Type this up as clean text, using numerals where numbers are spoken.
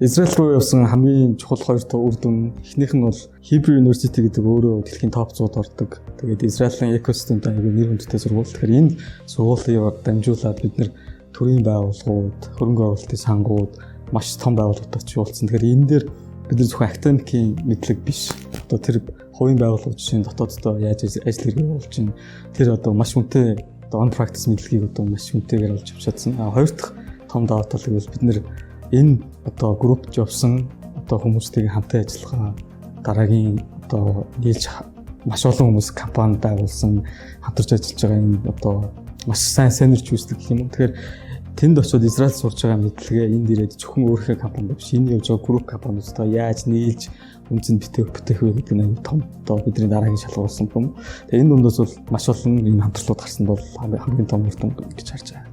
Израиль руу явсан хамгийн чухал хоёр дахь үр дүн эхнийх нь бол Hebrew University гэдэг өөрөө дэлхийн топ 100-д ордог. Тэгээд Израилийн экосистемд аягүй нэр хүндтэй сургууль. Тэгэхээр энэ сургуулийг дамжуулаад бид нэр төрийн байгууллагууд, хөрөнгө оруулалтын сангууд, маш том байгууллагуудад ч уулзсан. Тэгэхээр энэ дээр бид нар зөвхөн академикийн мэдлэг биш. Одоо тэр хувийн байгууллага жишээ нь дотооддоо яаж ажил хэрэг явуулж чинь тэр одоо маш хүнтэй on practice мэдлэгийг одоо маш хүнтэйгээр олж авчаадсан. Хоёр дахь том даваа тал гэвэл бид нэр энэ одоо группт явсан одоо хүмүүстэйг хамтан ажиллагаа дараагийн одоо нийлж маш олон хүмүүс компани байгуулсан хамтарч ажиллаж байгаа энэ одоо маш сайн сэнерч үүсдэг гэх юм. Тэгэхээр тэнд очиод Израиль сурж байгаа мэдлэгээ энд ирээд зөвхөн өөрийнхөө компанид биш энэ явж байгаа групп компаниудтай яаж нийлж үнцэн бүтээх вэ гэдэг нь том одоо бидний дараагийн шалгуулсан юм. Тэгээ энэ дундаас бол маш олон энэ хамтрлууд гарсан бол хамгийн том үр дүн гэж харж байгаа.